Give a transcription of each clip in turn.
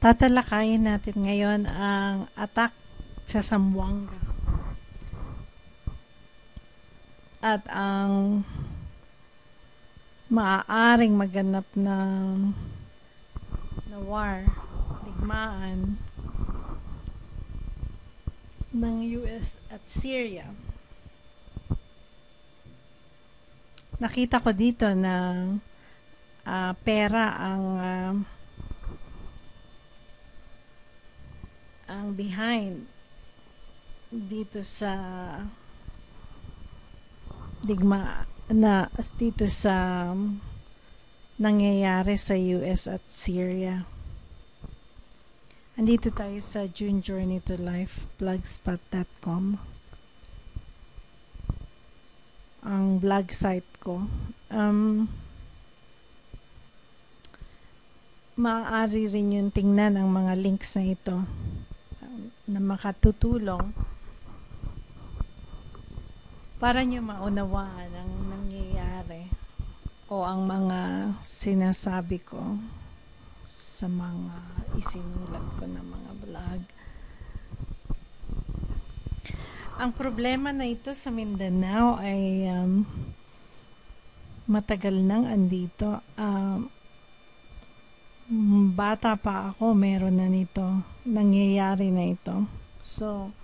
Tatalakayin natin ngayon ang attack sa Zamboanga at ang maaaring maganap na war, digmaan ng US at Syria. Nakita ko dito na pera ang behind dito sa dito sa nangyayari sa US at Syria. Andito tayo sa June Journey to Life blogspot.com, ang blog site ko. Maaari rin yung tingnan ang mga links na ito na makatutulong para nyo maunawaan ang nangyayari o ang mga sinasabi ko sa mga isinulat ko na mga vlog. Ang problema na ito sa Mindanao ay matagal nang andito. Bata pa ako, meron na nito. Nangyayari na ito. So,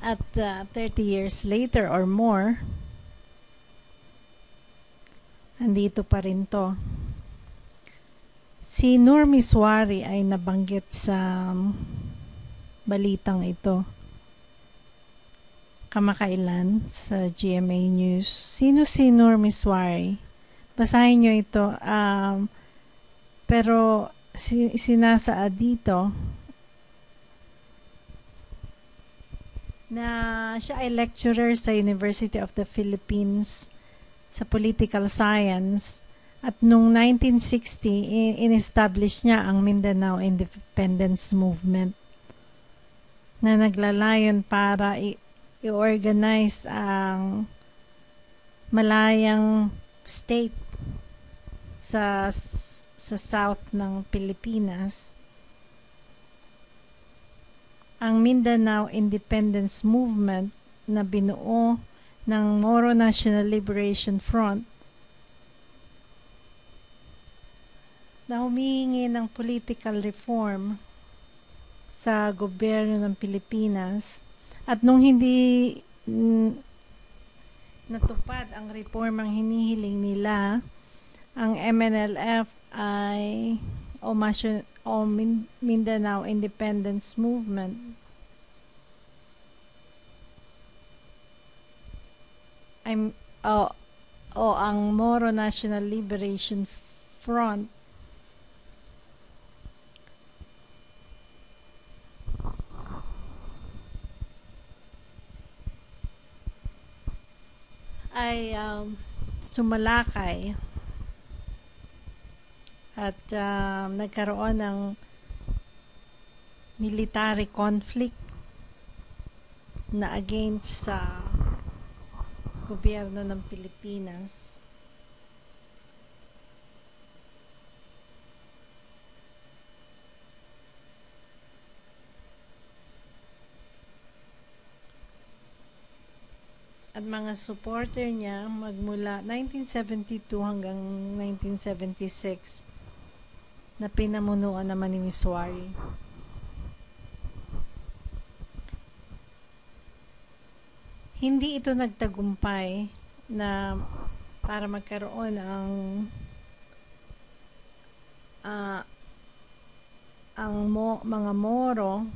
at 30 years later or more, andito pa rin to. Si Nur Miswari ay nabanggit sa balitang ito kamakailan sa GMA News. Sino si Nur Miswari? Basahin nyo ito. Pero sinasaad dito na siya ay lecturer sa University of the Philippines sa Political Science, at noong 1960 in-establish niya ang Mindanao Independence Movement na naglalayon para i-organize ang malayang state sa south ng Pilipinas. Ang Mindanao Independence Movement na binuo ng Moro National Liberation Front na humihingi ng political reform sa gobyerno ng Pilipinas, at nung hindi natupad ang reformang hinihiling nila, ang MNLF o Mindanao Independence Movement ang Moro National Liberation Front ay sumalakay at nagkaroon ng military conflict na against sa gobyerno ng Pilipinas. At mga supporter niya magmula 1972 hanggang 1976 na pinamunuan naman ni Miswari. Hindi ito nagtagumpay na para magkaroon mga Moro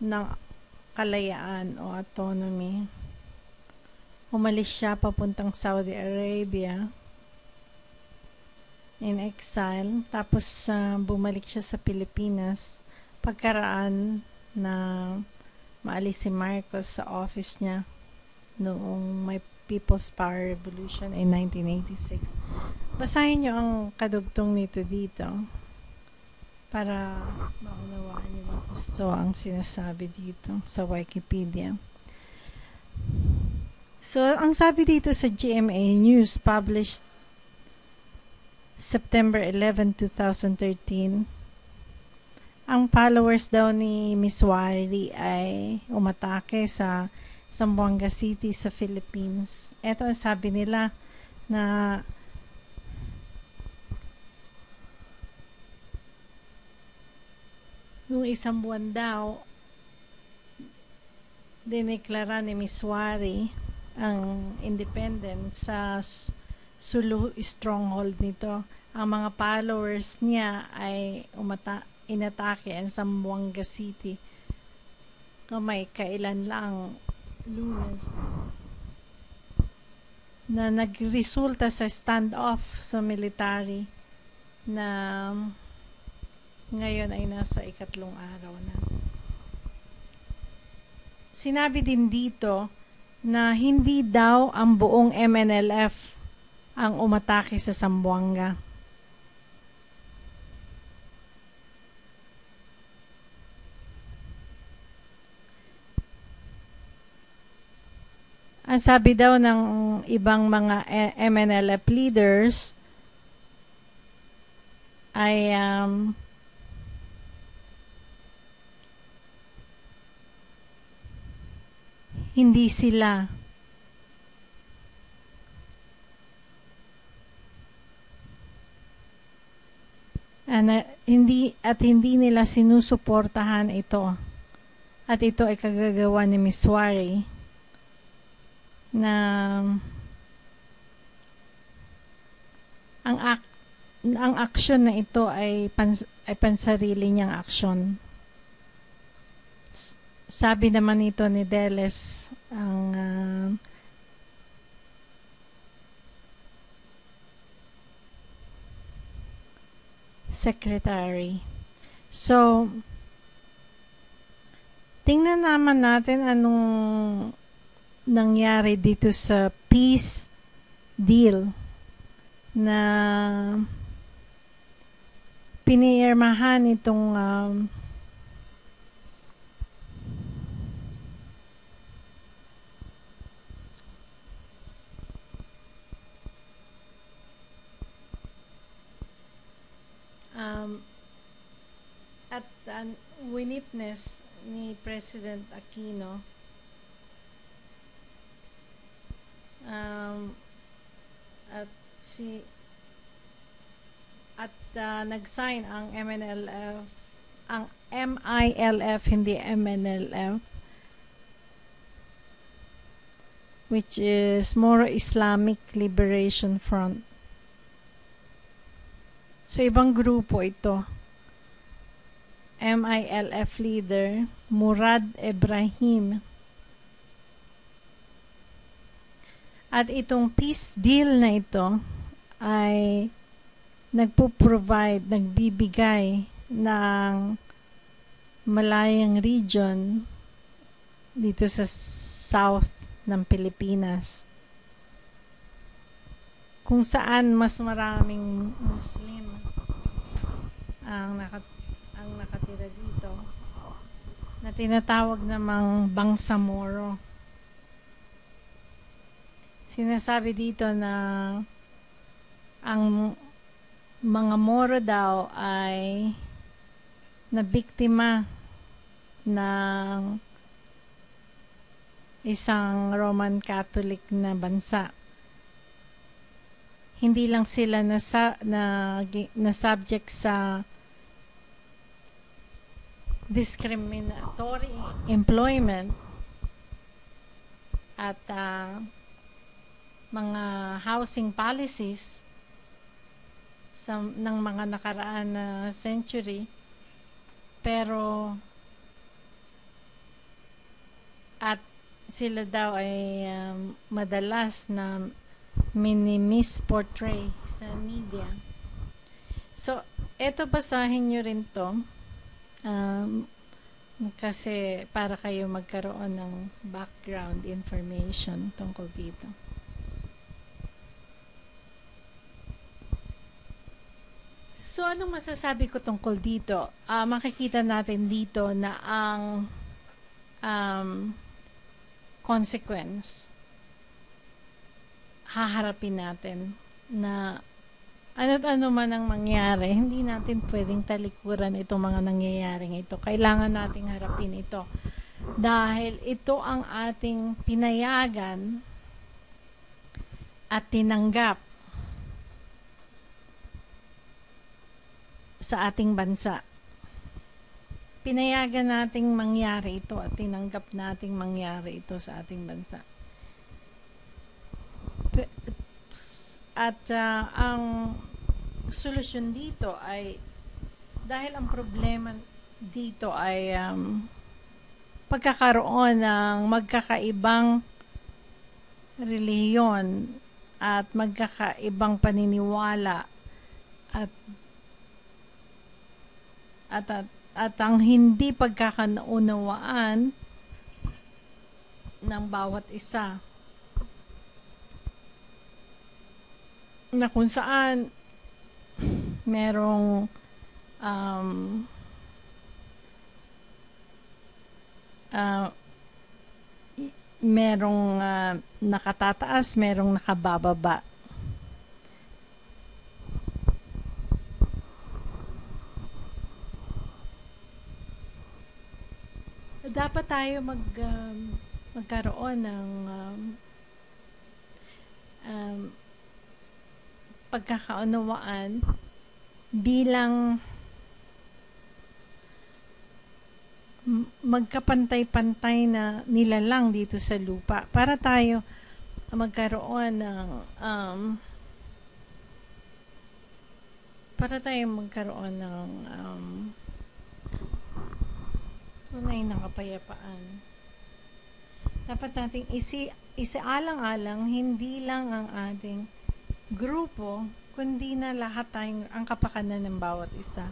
ng kalayaan o autonomy. Umalis siya papuntang Saudi Arabia in exile, tapos bumalik siya sa Pilipinas pagkaraan na maalis si Marcos sa office niya noong may People's Power Revolution in 1986. Basahin niyo ang kadugtong nito dito para maunawaan niyo ang gusto ang sinasabi dito sa Wikipedia. So, ang sabi dito sa GMA News published September 11, 2013. Ang followers daw ni Miss Wari ay umatake sa Zamboanga City sa Philippines. Ito ang sabi nila na nung isang buwan daw dineklara ni Miss Wari ang independence sa Sulu stronghold nito. Ang mga followers niya ay inatake ang Zamboanga City kamay kailan lang Lunes na nagresulta sa standoff sa military na ngayon ay nasa ikatlong araw na. Sinabi din dito na hindi daw ang buong MNLF ang umatake sa Zamboanga. Ang sabi daw ng ibang mga MNLF leaders ay hindi sila hindi nila sinusuportahan ito. At ito ay kagagawa ni Miss Wari na ang aksyon na ito ay pansarili niyang aksyon. Sabi naman ito ni Deles, ang secretary. So, tingnan naman natin anong nangyari dito sa peace deal na pinirmahan itong at winitness ni President Aquino nag-sign ang MNLF, ang MILF, hindi MNLF, which is Moro Islamic Liberation Front. So, ibang grupo ito. MILF leader, Murad Ibrahim. At itong peace deal na ito ay nagbibigay ng malayang region dito sa south ng Pilipinas, kung saan mas maraming Muslim ang nakatira dito, na tinatawag namang Bangsamoro. Sinasabi dito na ang mga Moro daw ay nabiktima ng isang Roman Catholic na bansa. Hindi lang sila na subject sa discriminatory employment at mga housing policies ng mga nakaraan na century, pero at sila daw ay madalas na mini-misportray sa media. So, eto basahin nyo rin to kasi para kayo magkaroon ng background information tungkol dito. So, anong masasabi ko tungkol dito? Makikita natin dito na ang consequence haharapin natin na Ano't ano man ang mangyari, hindi natin pwedeng talikuran itong mga nangyayaring ito. Kailangan nating harapin ito. Dahil ito ang ating pinayagan at tinanggap sa ating bansa. Pinayagan nating mangyari ito at tinanggap nating mangyari ito sa ating bansa. At ang solusyon dito ay, dahil ang problema dito ay pagkakaroon ng magkakaibang relihiyon at magkakaibang paniniwala at ang hindi pagkakaunawaan ng bawat isa, na kung saan merong nakatataas, merong nakabababa. Dapat tayo magkaroon ng pagkakaunawaan bilang magkapantay-pantay na nilalang dito sa lupa, para tayo magkaroon ng tunay na kapayapaan. Dapat nating isaalang-alang hindi lang ang ating grupo, kundi na lahat tayong ang kapakanan ng bawat isa.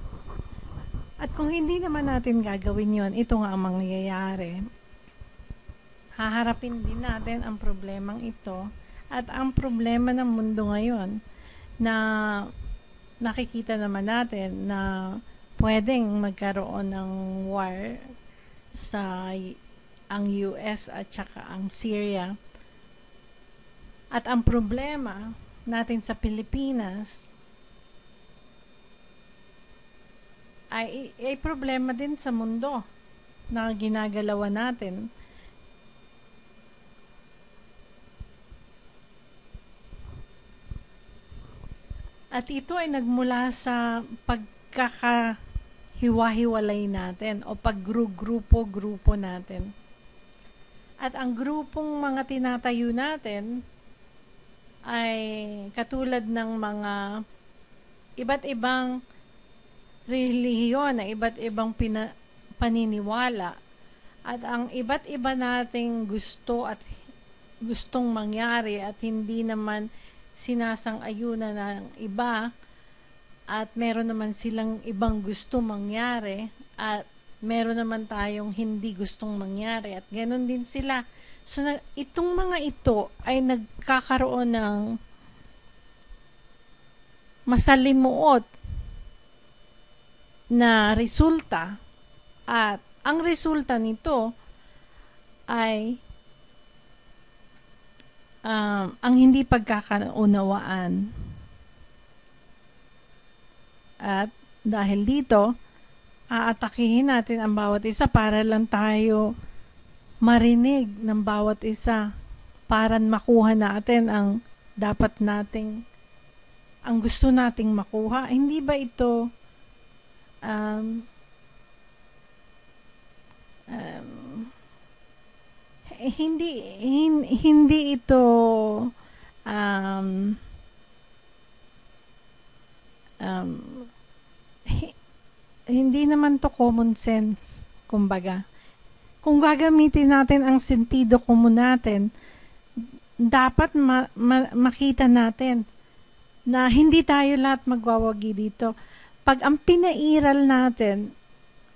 At kung hindi naman natin gagawin yon, ito nga ang mangyayari. Haharapin din natin ang problemang ito at ang problema ng mundo ngayon na nakikita naman natin na pwedeng magkaroon ng war sa ang US at saka ang Syria. At ang problema natin sa Pilipinas ay problema din sa mundo na ginagalawan natin. At ito ay nagmula sa pagkakahiwa-hiwalay natin o paggrupo-grupo natin. At ang grupong mga tinatayo natin ay katulad ng mga iba't ibang relihiyon, na iba't ibang paniniwala, at ang iba't iba nating gusto at gustong mangyari at hindi naman sinasang-ayunan ng iba, at meron naman silang ibang gusto mangyari at meron naman tayong hindi gustong mangyari at ganoon din sila. So itong mga ito ay nagkakaroon ng masalimuot na resulta, at ang resulta nito ay ang hindi pagkakaunawaan. At dahil dito, aatakihin natin ang bawat isa para lang tayo marinig ng bawat isa, para makuha natin ang dapat nating, ang gusto nating makuha. Hindi ba ito hindi ito hindi naman to common sense, kumbaga. Kung gagamitin natin ang sentido común natin, dapat makita natin na hindi tayo lahat magwawagi dito. Pag ang pinairal natin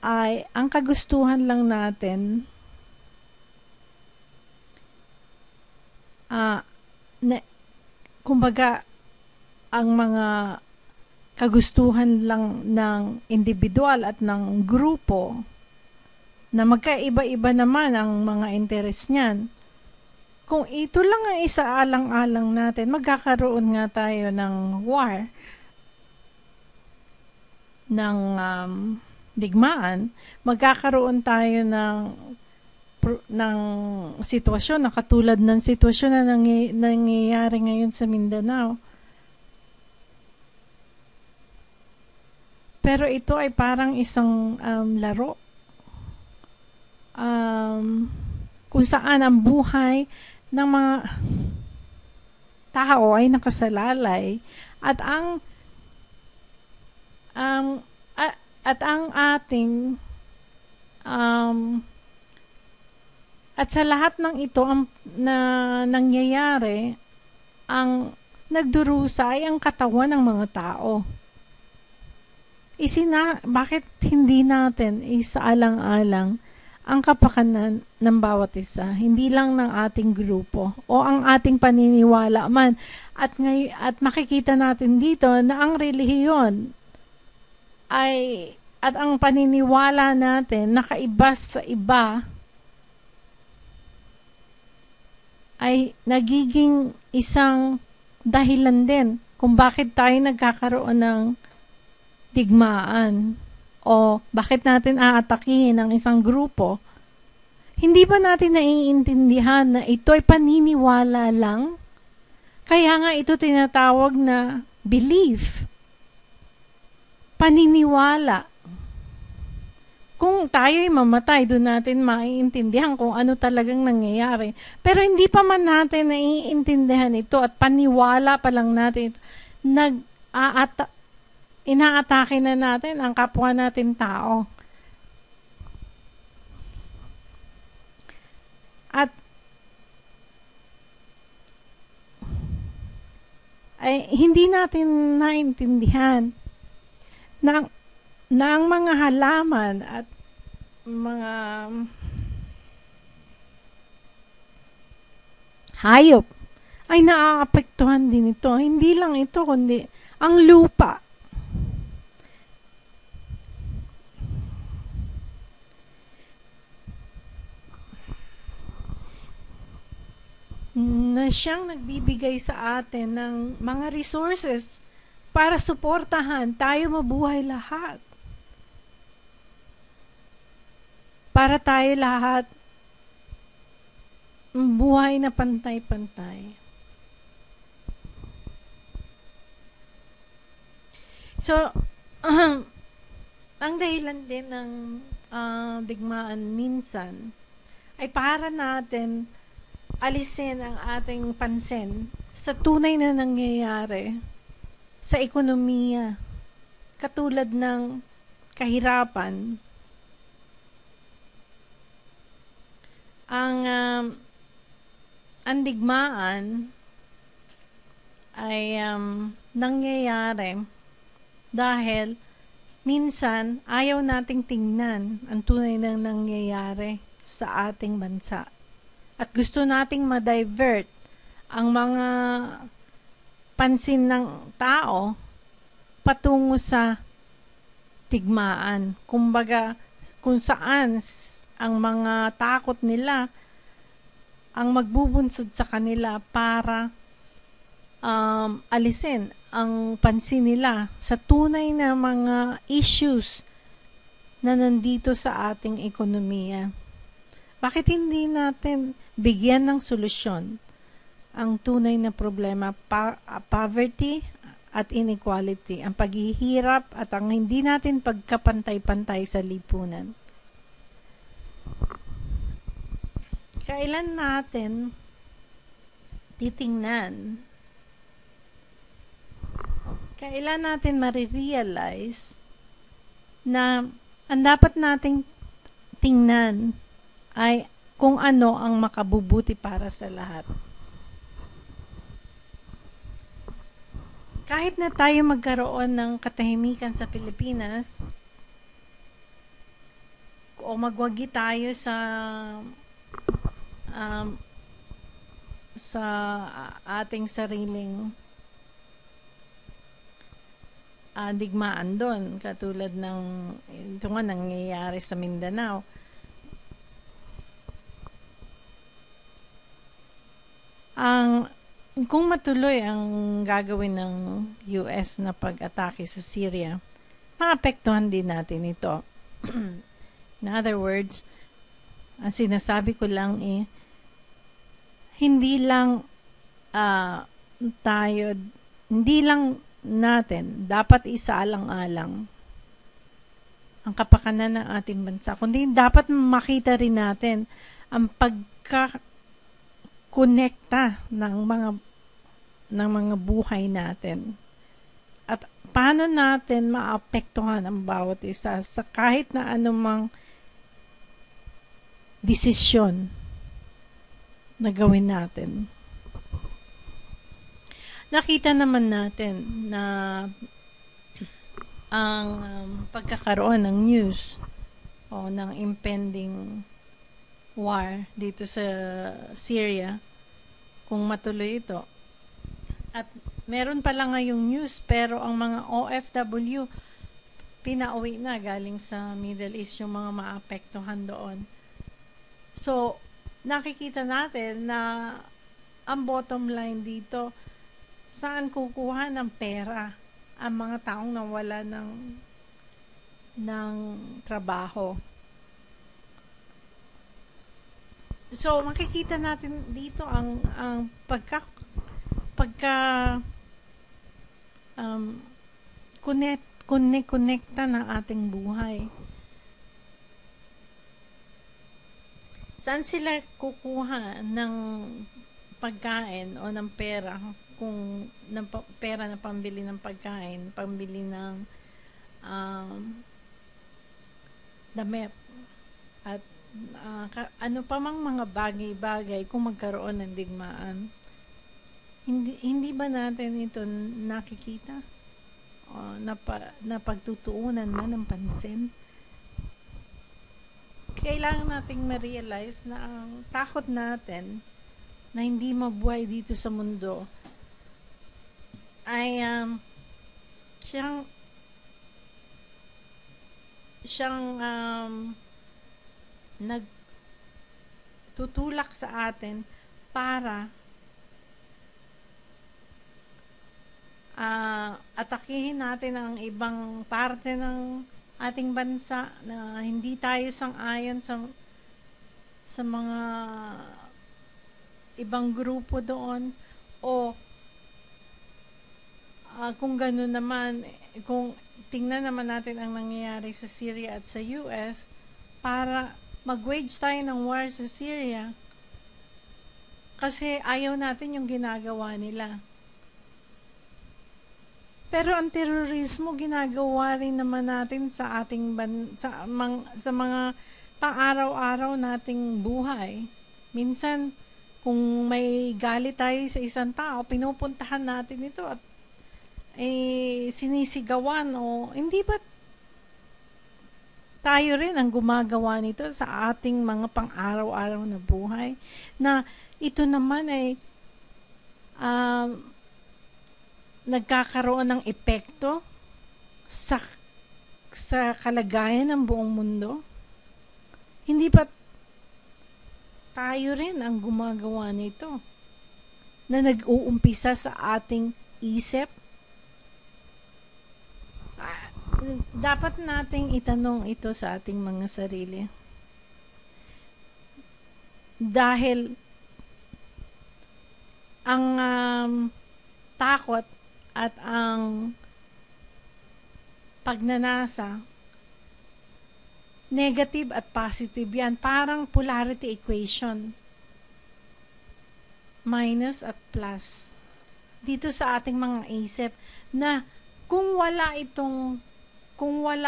ay ang kagustuhan lang natin, kumbaga ang mga kagustuhan lang ng individual at ng grupo, na magkaiba-iba naman ang mga interes niyan. Kung ito lang ang isaalang-alang natin, magkakaroon nga tayo ng war. ng digmaan, magkakaroon tayo ng sitwasyon na katulad ng sitwasyon na nangyayari ngayon sa Mindanao. Pero ito ay parang isang laro. Kung saan ang buhay ng mga tao ay nakasalalay at ang ating at sa lahat ng ito na nangyayari, ang nagdurusa ay ang katawan ng mga tao. Bakit hindi natin isaalang-alang ang kapakanan ng bawat isa, hindi lang ng ating grupo o ang ating paniniwala man. At makikita natin dito na ang relihiyon at ang paniniwala natin nakaiba sa iba ay nagiging isang dahilan din kung bakit tayo nagkakaroon ng digmaan o bakit natin aatakihin ang isang grupo. Hindi ba natin naiintindihan na ito ay paniniwala lang? Kaya nga ito tinatawag na belief. Paniniwala. Kung tayo ay mamatay, doon natin maiintindihan kung ano talagang nangyayari. Pero hindi pa man natin naiintindihan ito at paniwala pa lang natin ito, inaatake na natin ang kapwa natin tao. At hindi natin naintindihan na ang mga halaman at mga hayop ay naaapektuhan din ito. Hindi lang ito, kundi ang lupa. Na siyang nagbibigay sa atin ng mga resources para suportahan tayo mabuhay lahat. Para tayo lahat buhay na pantay-pantay. So, ang dahilan din ng digmaan minsan ay para natin alisin ang ating pansin sa tunay na nangyayari sa ekonomiya, katulad ng kahirapan. Ang digmaan ay nangyayari dahil minsan ayaw nating tingnan ang tunay na nangyayari sa ating bansa. At gusto nating ma-divert ang mga pansin ng tao patungo sa digmaan. Kumbaga, kung saan ang mga takot nila ang magbubunsod sa kanila para alisin ang pansin nila sa tunay na mga issues na nandito sa ating ekonomiya. Bakit hindi natin bigyan ng solusyon ang tunay na problema, poverty at inequality, ang paghihirap at ang hindi natin pagkapantay-pantay sa lipunan? Kailan natin titingnan? Kailan natin marirealize na ang dapat nating tingnan ay kung ano ang makabubuti para sa lahat? Kahit na tayo magkaroon ng katahimikan sa Pilipinas, o magwagi tayo sa ating sariling digmaan doon, katulad ng ito nga nangyayari sa Mindanao. Kung matuloy ang gagawin ng US na pag-atake sa Syria, maapektuhan din natin ito. In other words, ang sinasabi ko lang hindi lang tayo, hindi lang natin dapat isaalang-alang ang kapakanan ng ating bansa, kundi dapat makita rin natin ang pagkakonekta ng mga buhay natin. At paano natin maapektuhan ang bawat isa sa kahit na anumang desisyon na gawin natin. Nakita naman natin na ang pagkakaroon ng news o ng impending war dito sa Syria, kung matuloy ito. At meron pala ngayong news, pero ang mga OFW pinauwi na galing sa Middle East, yung mga maapektuhan doon. So, nakikita natin na ang bottom line dito, saan kukuha ng pera ang mga taong nawala ng trabaho. So, makikita natin dito ang konekta ng ating buhay. Saan sila kukuha ng pagkain o ng pera, kung ng pera na pambili ng pagkain, pambili ng damit, at ano pa mang mga bagay-bagay kung magkaroon ng digmaan. Hindi ba natin ito nakikita? O napagtutuunan na ng pansin? Kailangan nating ma-realize na ang takot natin na hindi mabuhay dito sa mundo ay siyang nagtutulak sa atin para atakihin natin ang ibang parte ng ating bansa na hindi tayo sang-ayon sa mga ibang grupo doon, o kung gano'n naman, kung tingnan naman natin ang nangyayari sa Syria at sa US, para mag-wage tayo ng war sa Syria kasi ayaw natin yung ginagawa nila. Pero ang terorismo ginagawa rin naman natin sa ating sa mga pang-araw-araw nating buhay. Minsan, kung may galit tayo sa isang tao, pinupuntahan natin ito at sinisigawan, o hindi ba tayo rin ang gumagawa nito sa ating mga pang-araw-araw na buhay, na ito naman ay nagkakaroon ng epekto sa kalagayan ng buong mundo? Hindi ba tayo rin ang gumagawa nito, na nag-uumpisa sa ating isip? Dapat nating itanong ito sa ating mga sarili. Dahil ang takot at ang pagnanasa, negative at positive yan. Parang polarity equation. Minus at plus. Dito sa ating mga isip, na kung wala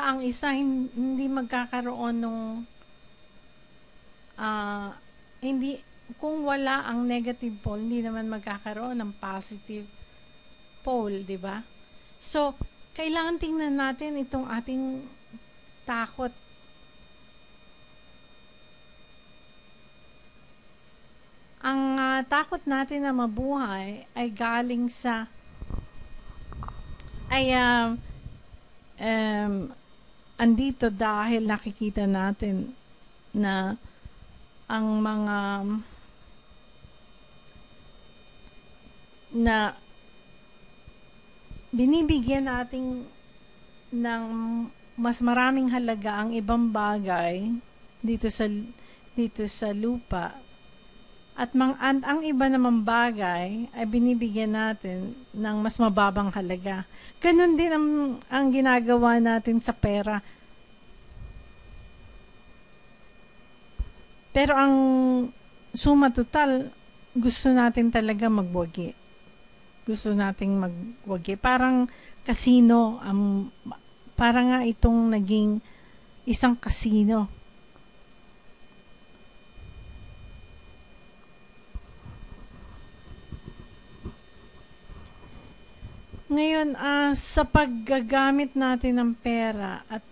ang isa, hindi magkakaroon kung wala ang negative pole, hindi naman magkakaroon ng positive pole, di ba? So, kailangan tingnan natin itong ating takot. Ang takot natin na mabuhay ay galing sa andito dahil nakikita natin na ang mga na binibigyan ng mas maraming halaga ang ibang bagay dito sa lupa, at ang iba namang bagay ay binibigyan natin ng mas mababang halaga. Ganun din ang ginagawa natin sa pera. Pero ang suma total, gusto natin talaga magwagi. Gusto nating magwagi. Parang casino, parang nga itong naging isang casino. Ngayon, sa paggagamit natin ng pera at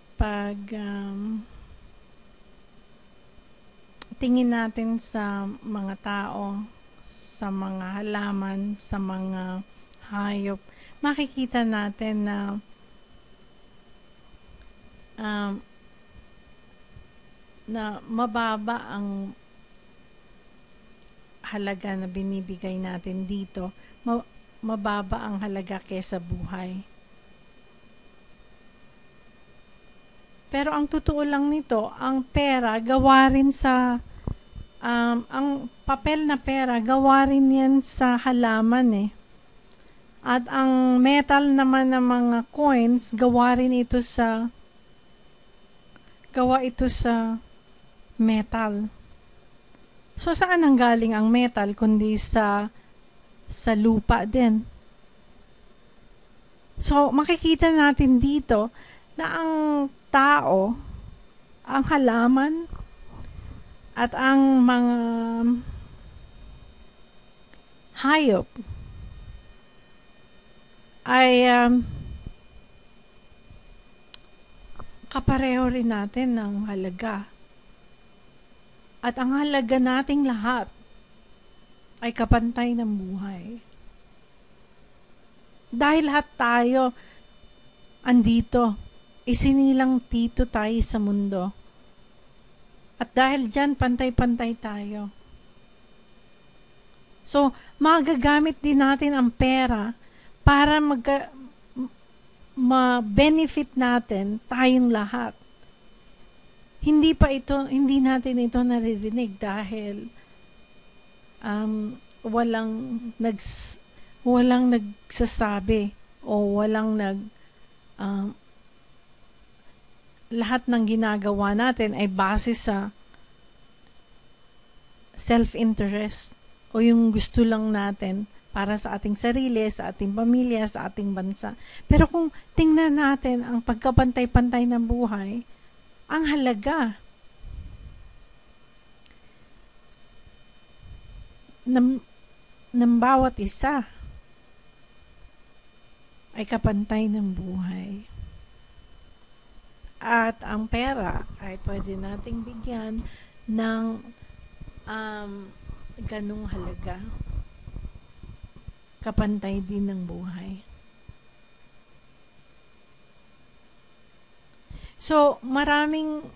tingin natin sa mga tao, sa mga halaman, sa mga hayop, makikita natin na mababa ang halaga na binibigay natin dito. Mababa ang halaga kesa buhay. Pero ang totoo lang nito, ang pera gawa rin sa ang papel na pera gawa rin yan sa halaman eh. At ang metal naman ng mga coins, gawa ito sa metal. So saan ang galing ang metal kundi sa lupa din. So, makikita natin dito na ang tao, ang halaman, at ang mga hayop ay kapareho rin natin ng halaga. At ang halaga nating lahat ay kapantay ng buhay. Dahil lahat tayo andito, isinilang dito tayo sa mundo. At dahil dyan, pantay-pantay tayo. So, magagamit din natin ang pera para ma-benefit natin tayong lahat. Hindi natin ito naririnig dahil walang nagsasabi o lahat ng ginagawa natin ay base sa self-interest o yung gusto lang natin para sa ating sarili, sa ating pamilya, sa ating bansa. Pero kung tingnan natin ang pagkapantay-pantay ng buhay, ang halaga ng bawat isa ay kapantay ng buhay. At ang pera ay pwede nating bigyan ng ganung halaga. Kapantay din ng buhay. So, maraming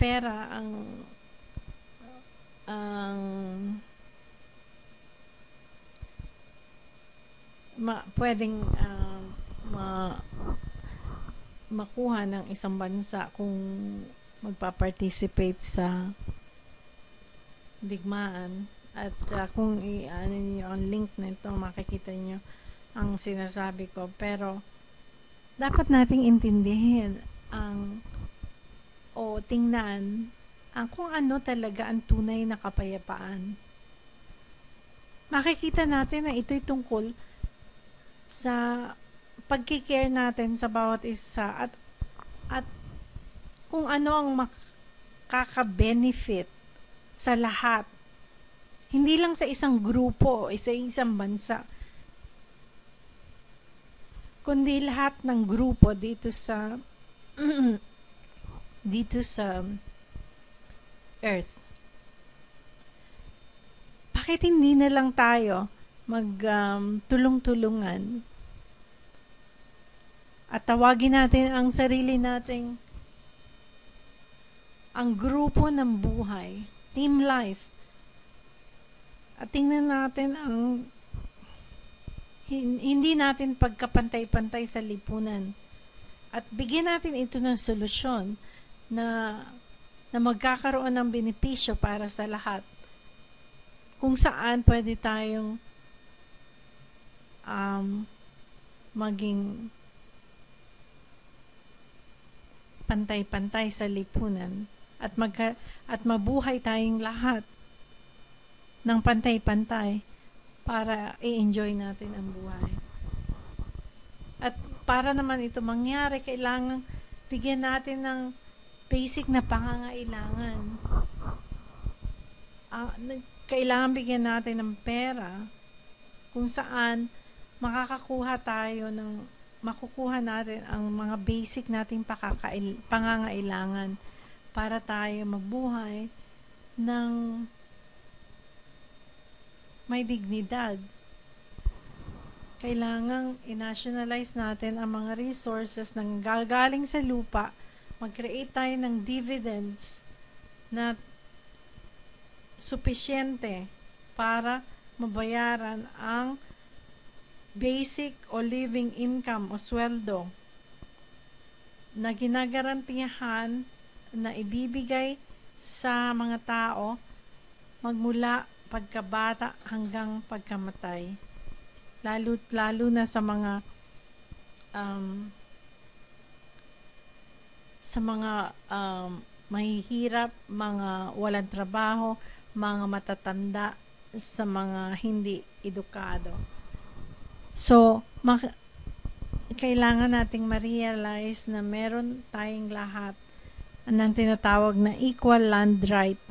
pera ang pwedeng makuha ng isang bansa kung magpa-participate sa digmaan. At kung i-ano niyo ang link nito, makikita niyo ang sinasabi ko. Pero dapat nating intindihin tingnan kung ano talaga ang tunay na kapayapaan. Makikita natin na ito'y tungkol sa pagkikare natin sa bawat isa at kung ano ang makaka-benefit sa lahat. Hindi lang sa isang grupo o sa isang bansa, kundi lahat ng grupo dito sa Earth. Bakit hindi na lang tayo tulong-tulungan at tawagin natin ang sarili nating ang grupo ng buhay, team life, at tingnan natin hindi natin pagkapantay-pantay sa lipunan, At bigyan natin ito ng solusyon na magkakaroon ng benepisyo para sa lahat. Kung saan pwede tayong maging pantay-pantay sa lipunan at mabuhay tayong lahat ng pantay-pantay para i-enjoy natin ang buhay. At para naman ito mangyari, kailangan bigyan natin ng basic na pangangailangan. Kailangan bigyan natin ng pera kung saan makukuha natin ang mga basic nating pangangailangan para tayo mabuhay ng may dignidad. Kailangang i-nationalize natin ang mga resources na gagaling sa lupa, mag-create tayo ng dividends na supisyente para mabayaran ang basic o living income o sweldo na ginagarantiyahan na ibibigay sa mga tao magmula pagkabata hanggang pagkamatay. Lalo na sa mga mahihirap, mga walang trabaho, mga matatanda, sa mga hindi edukado. So, kailangan nating ma-realize na meron tayong lahat ng tinatawag na equal land right.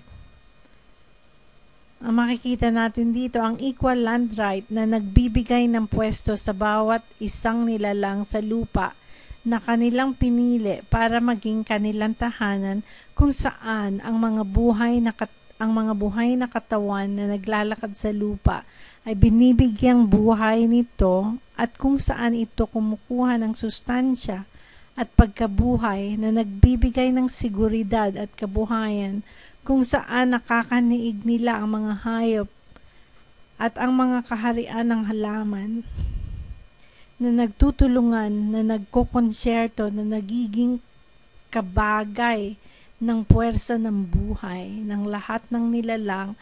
Ang makikita natin dito, ang equal land right na nagbibigay ng pwesto sa bawat isang nilalang sa lupa na kanilang pinili para maging kanilang tahanan, kung saan ang mga buhay na katawan na naglalakad sa lupa ay binibigyang buhay nito, at kung saan ito kumukuha ng sustansya at pagkabuhay na nagbibigay ng seguridad at kabuhayan, kung saan nakakaniig nila ang mga hayop at ang mga kaharian ng halaman na nagtutulungan, na nagkokonsyerto, na nagiging kabagay ng puwersa ng buhay ng lahat ng nilalang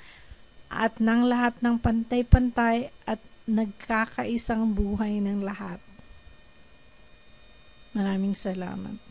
at ng lahat ng pantay-pantay at nagkakaisang buhay ng lahat. Maraming salamat.